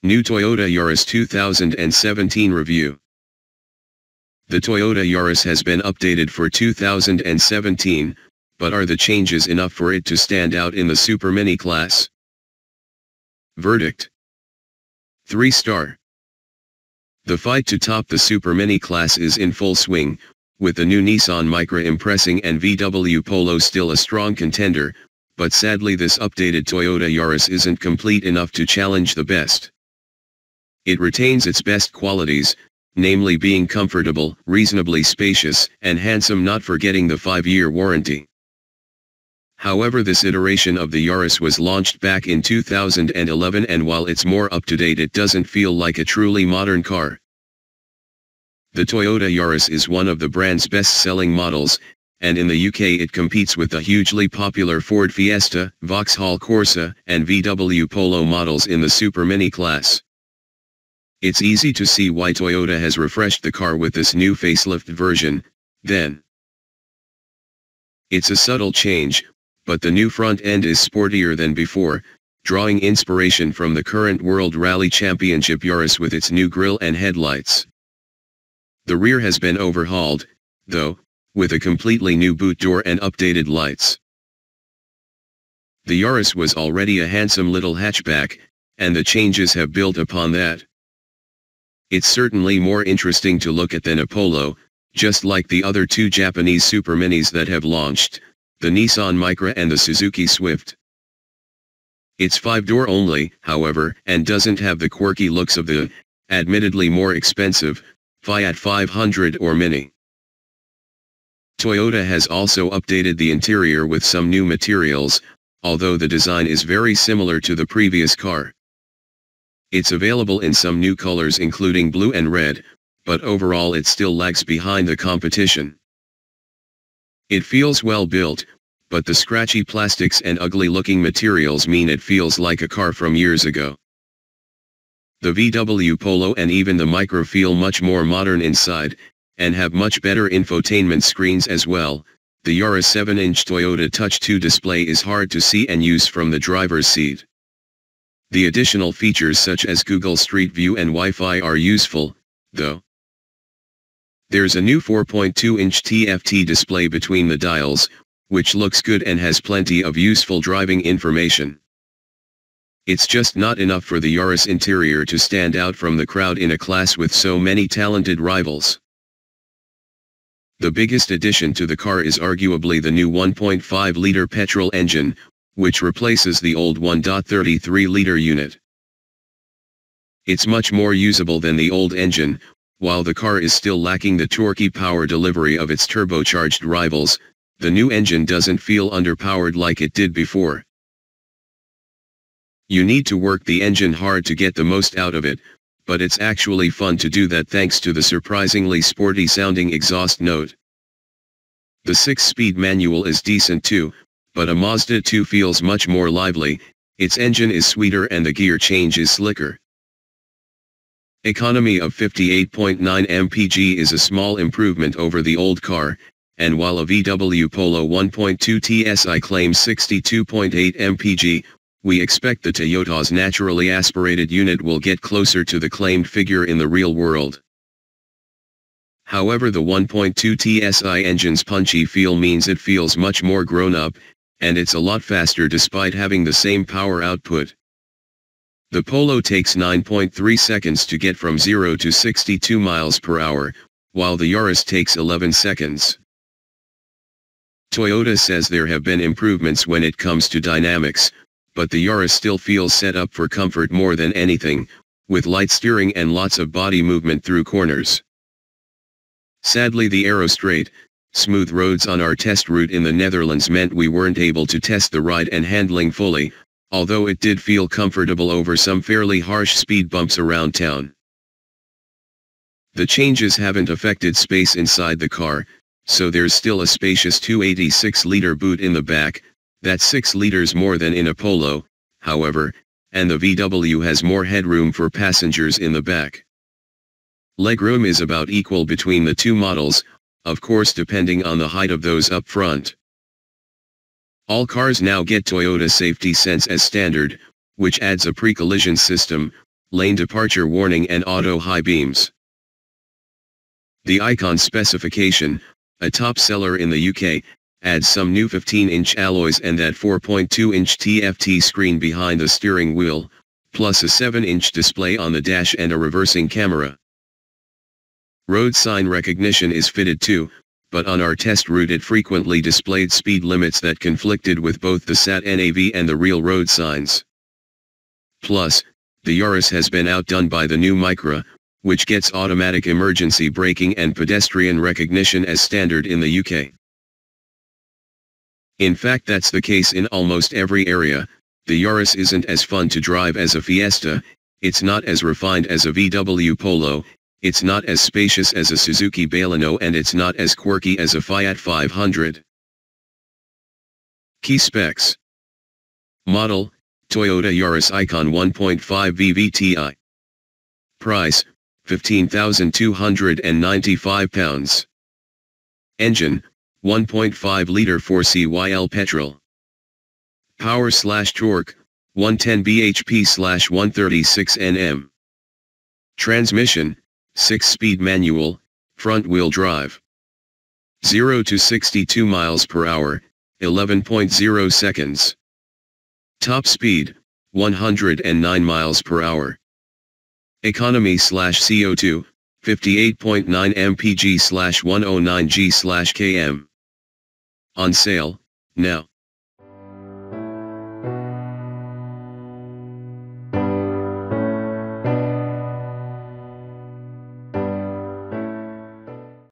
New Toyota Yaris 2017 review. The Toyota Yaris has been updated for 2017, but are the changes enough for it to stand out in the Super Mini class? Verdict: 3-star. The fight to top the Super Mini class is in full swing, with the new Nissan Micra impressing and VW Polo still a strong contender, but sadly this updated Toyota Yaris isn't complete enough to challenge the best. It retains its best qualities, namely being comfortable, reasonably spacious, and handsome, not forgetting the 5-year warranty. However, this iteration of the Yaris was launched back in 2011, and while it's more up-to-date, it doesn't feel like a truly modern car. The Toyota Yaris is one of the brand's best-selling models, and in the UK it competes with the hugely popular Ford Fiesta, Vauxhall Corsa, and VW Polo models in the Super Mini class. It's easy to see why Toyota has refreshed the car with this new facelift version, then. It's a subtle change, but the new front end is sportier than before, drawing inspiration from the current World Rally Championship Yaris with its new grille and headlights. The rear has been overhauled, though, with a completely new boot door and updated lights. The Yaris was already a handsome little hatchback, and the changes have built upon that. It's certainly more interesting to look at than a Polo, just like the other two Japanese Super Minis that have launched, the Nissan Micra and the Suzuki Swift. It's 5-door only, however, and doesn't have the quirky looks of the, admittedly more expensive, Fiat 500 or Mini. Toyota has also updated the interior with some new materials, although the design is very similar to the previous car. It's available in some new colors including blue and red, but overall it still lags behind the competition. It feels well built, but the scratchy plastics and ugly-looking materials mean it feels like a car from years ago. The VW Polo and even the Micra feel much more modern inside, and have much better infotainment screens as well. The Yaris 7-inch Toyota Touch 2 display is hard to see and use from the driver's seat. The additional features such as Google Street View and Wi-Fi are useful, though. There's a new 4.2-inch TFT display between the dials, which looks good and has plenty of useful driving information. It's just not enough for the Yaris interior to stand out from the crowd in a class with so many talented rivals. The biggest addition to the car is arguably the new 1.5-liter petrol engine, which replaces the old 1.33-liter unit. It's much more usable than the old engine, while the car is still lacking the torquey power delivery of its turbocharged rivals. The new engine doesn't feel underpowered like it did before. You need to work the engine hard to get the most out of it, but it's actually fun to do that thanks to the surprisingly sporty-sounding exhaust note. The 6-speed manual is decent too, but a Mazda 2 feels much more lively, its engine is sweeter and the gear change is slicker. Economy of 58.9 mpg is a small improvement over the old car, and while a VW Polo 1.2 TSI claims 62.8 mpg, we expect the Toyota's naturally aspirated unit will get closer to the claimed figure in the real world. However, the 1.2 TSI engine's punchy feel means it feels much more grown up, and it's a lot faster despite having the same power output. The Polo takes 9.3 seconds to get from 0 to 62 miles per hour, while the Yaris takes 11 seconds. Toyota says there have been improvements when it comes to dynamics, but the Yaris still feels set up for comfort more than anything, with light steering and lots of body movement through corners. Sadly, the Aero straight, smooth roads on our test route in the Netherlands meant we weren't able to test the ride and handling fully, although it did feel comfortable over some fairly harsh speed bumps around town. The changes haven't affected space inside the car, so there's still a spacious 286-liter boot in the back. That's 6 liters more than in a Polo, however, and the VW has more headroom for passengers in the back. Legroom is about equal between the two models, of course depending on the height of those up front. All cars now get Toyota Safety Sense as standard, which adds a pre-collision system, lane departure warning and auto high beams. The Icon specification, a top seller in the UK, adds some new 15-inch alloys and that 4.2-inch TFT screen behind the steering wheel, plus a 7-inch display on the dash and a reversing camera. Road sign recognition is fitted too, but on our test route it frequently displayed speed limits that conflicted with both the sat-nav and the real road signs. Plus, the Yaris has been outdone by the new Micra, which gets automatic emergency braking and pedestrian recognition as standard in the UK. In fact, that's the case in almost every area. The Yaris isn't as fun to drive as a Fiesta, it's not as refined as a VW Polo, it's not as spacious as a Suzuki Baleno, and it's not as quirky as a Fiat 500. Key specs. Model, Toyota Yaris Icon 1.5 VVTi. Price, £15,295. Engine, 1.5-litre 4CYL petrol. Power/torque, 110 bhp/136 Nm. Transmission, 6-speed manual, front-wheel drive. 0 to 62 miles per hour, 11.0 seconds. Top speed, 109 miles per hour. Economy/CO2, 58.9 mpg/109 g/km. On sale, now.